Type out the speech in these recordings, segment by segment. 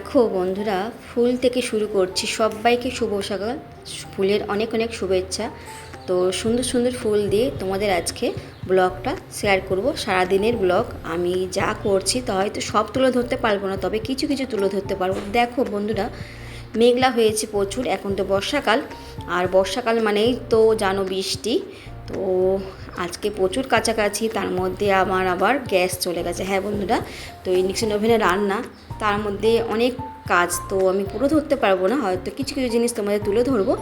দেখো বন্ধুরা, ফুল থেকে শুরু করছি। সবাইকে শুভ সকাল, ফুলের অনেক অনেক শুভেচ্ছা। তো সুন্দর সুন্দর ফুল দিয়ে তোমাদের আজকে ব্লগটা শেয়ার করব। সারাদিনের ব্লগ আমি যা করছি তা হয়তো সব তুলে ধরতে পারবো না, তবে কিছু কিছু তুলে ধরতে পারবো। দেখো বন্ধুরা, মেঘলা হয়েছে প্রচুর। এখন তো বর্ষাকাল, আর বর্ষাকাল মানেই তো জানো বৃষ্টি। তো আজকে প্রচুর কাছাকাছি, তার মধ্যে আমার আবার গ্যাস চলে গেছে। হ্যাঁ বন্ধুরা, তো ইন্ডাকশন ওভেনে রান্না, তার মধ্যে অনেক কাজ, তো আমি পুরো ধরতে পারবো না, হয়তো কিছু কিছু জিনিস তোমাদের তুলে ধরবো।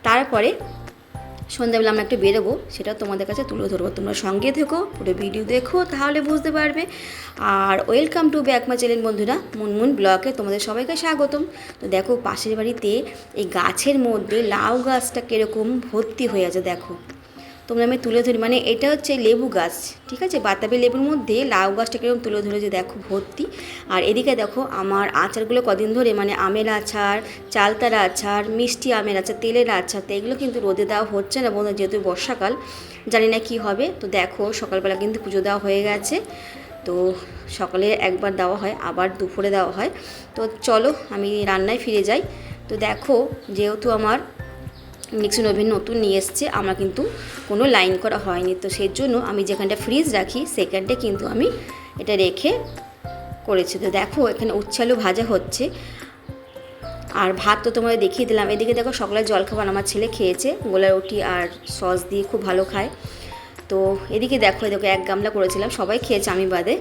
তারপরে সন্ধ্যাবেলা আমরা একটু বেরোবো, সেটা তোমাদের কাছে তুলে ধরবো। তোমরা সঙ্গে থেকো, পুরো ভিডিও দেখো, তাহলে বুঝতে পারবে। আর welcome to back my channel বন্ধুরা, মুনমুন ব্লগে তোমাদের সবাইকে স্বাগতম। তো দেখো পাশের বাড়িতে এই গাছের মধ্যে লাউ গাছটা কীরকম ভর্তি হয়ে আছে দেখো। তোমরা আমি তুলে ধরি, মানে এটা হচ্ছে লেবু গাছ, ঠিক আছে, বাতাবি লেবুর মধ্যে লাউ গাছটা কীরকম তুলে ধরেছে দেখো ভর্তি। আর এদিকে দেখো আমার আচারগুলো কদিন ধরে, মানে আমের আচার, চালতার আচার, মিষ্টি আমের আচার, তেলের আচার, তো এগুলো কিন্তু রোদে দেওয়া হচ্ছে না বন্ধু, যেহেতু বর্ষাকাল, জানি না কী হবে। তো দেখো সকালবেলা কিন্তু পুজো দেওয়া হয়ে গেছে। তো সকালে একবার দেওয়া হয়, আবার দুপুরে দেওয়া হয়। তো চলো আমি রান্নায় ফিরে যাই। তো দেখো, যেহেতু আমার ইন্ডাকশন ওভেন নতুন নিয়ে এসছে, আমার কিন্তু কোনো লাইন করা হয়নি, তো সেই জন্য আমি যেখানটা ফ্রিজ রাখি সেখানটা কিন্তু আমি এটা রেখে করেছি। তো দেখো এখানে উচ্ছে আলু ভাজা হচ্ছে, আর ভাত তো তোমাদের দেখিয়ে দিলাম। এদিকে দেখো সকালের জলখাবার আমার ছেলে খেয়েছে, গোলা রুটি আর সস দিয়ে, খুব ভালো খায়। তো এদিকে দেখো এক গামলা করেছিলাম, সবাই খেয়েছে আমি বাদে।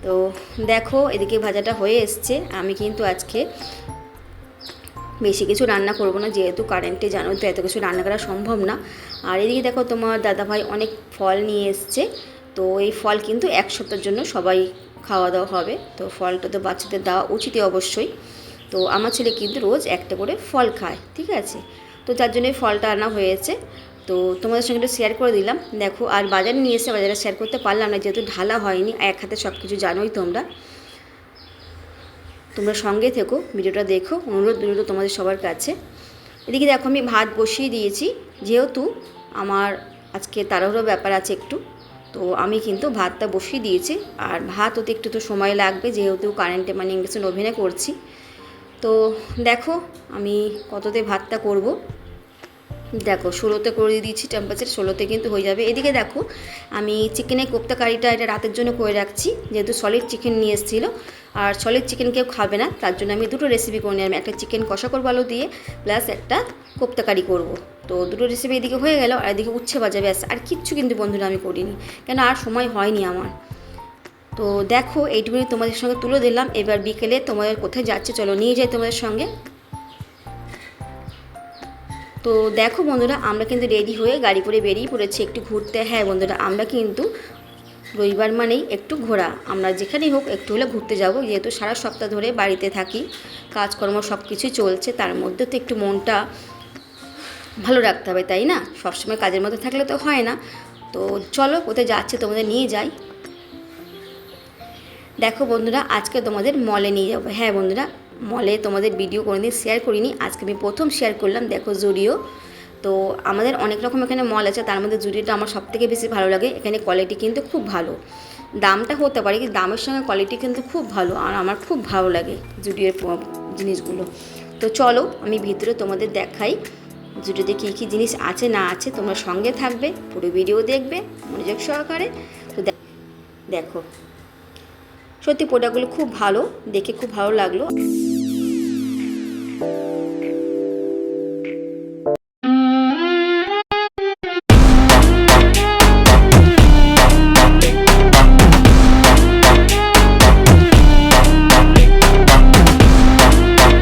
তো দেখো এদিকে ভাজাটা হয়ে এসছে। আমি কিন্তু আজকে বেশি কিছু রান্না করব না, যেহেতু কারেন্টে জানো তো এত কিছু রান্না করা সম্ভব না। আর এদিকে দেখো তোমার দাদাভাই অনেক ফল নিয়ে এসছে। তো এই ফল কিন্তু এক সপ্তাহের জন্য সবাই খাওয়া দাওয়া হবে। তো ফলটা তো বাচ্চাদের দেওয়া উচিতই অবশ্যই। তো আমার ছেলে কিন্তু রোজ একটা করে ফল খায়, ঠিক আছে। তো তার জন্য ফলটা আনা হয়েছে। তো তোমাদের সঙ্গে একটু শেয়ার করে দিলাম। দেখো আর বাজারে নিয়ে এসে বাজারে শেয়ার করতে পারলাম না, যেহেতু ঢালা হয়নি, এক হাতে সব কিছু জানোই তোমরা। তোমরা সঙ্গে থেকো, ভিডিওটা দেখো, অনুরোধ তোমাদের সবার কাছে। এদিকে দেখো আমি ভাত বসিয়ে দিয়েছি, যেহেতু আমার আজকে তাড়াহুড়ো ব্যাপার আছে একটু, তো আমি কিন্তু ভাতটা বসিয়ে দিয়েছি। আর ভাত হতে একটু তো সময় লাগবে, যেহেতু কারেন্টে মানে ইন্ডাকশন ওভেনে করছি। তো দেখো আমি কততে ভাতটা করব। দেখো 16তে করে দিয়েছি, টেম্পারেচার 16তে কিন্তু হয়ে যাবে। এদিকে দেখো আমি চিকেনের কোপ্তা কারিটা এটা রাতের জন্য করে রাখছি, যেহেতু সলিড চিকেন নিয়ে এসেছিলো। আর সলিড চিকেন কেউ খাবে না, তার জন্য আমি দুটো রেসিপি করে নিলাম, একটা চিকেন কষা করবো আলু দিয়ে, প্লাস একটা কোপ্তা কারি করবো। তো দুটো রেসিপি এদিকে হয়ে গেল, আর এদিকে উচ্ছে ভাজা, ব্যাস। আর কিচ্ছু কিন্তু বন্ধুরা আমি করিনি, কেন আর সময় হয়নি আমার। তো দেখো এইটুকুনি তোমাদের সঙ্গে তুলে দিলাম। এবার বিকেলে তোমাদের কোথায় যাচ্ছে চলো নিয়ে যাই তোমাদের সঙ্গে। তো দেখো বন্ধুরা, আমরা কিন্তু রেডি হয়ে গাড়ি করে বেরিয়ে পড়েছি একটু ঘুরতে। হ্যাঁ বন্ধুরা, আমরা কিন্তু রবিবার মানেই একটু ঘোরা, আমরা যেখানেই হোক একটু হলে ঘুরতে যাব, যেহেতু সারা সপ্তাহ ধরে বাড়িতে থাকি, কাজকর্ম সব কিছুই চলছে, তার মধ্যে তো একটু মনটা ভালো রাখতে হবে, তাই না? সবসময় কাজের মধ্যে থাকলে তো হয় না। তো চলো কোথায় যাচ্ছে তোমাদের নিয়ে যাই। দেখো বন্ধুরা, আজকে তোমাদের মলে নিয়ে যাবো। হ্যাঁ বন্ধুরা, মলে তোমাদের ভিডিও কোনোদিন শেয়ার করিনি, আজকে আমি প্রথম শেয়ার করলাম। দেখো জুডিও, তো আমাদের অনেক রকম এখানে মল আছে, তার মধ্যে জুডিওটা আমার সবথেকে বেশি ভালো লাগে। এখানে কোয়ালিটি কিন্তু খুব ভালো, দামটা হতে পারে কিন্তু দামের সঙ্গে কোয়ালিটি কিন্তু খুব ভালো, আর আমার খুব ভালো লাগে জুডিওর জিনিসগুলো। তো চলো আমি ভিতরে তোমাদের দেখাই জুডিওতে কী কী জিনিস আছে না আছে। তোমরা সঙ্গে থাকবে, পুরো ভিডিও দেখবে মনোযোগ সহকারে। তো দেখো সত্যি প্রোডাক্টগুলো খুব ভালো, দেখে খুব ভালো লাগলো।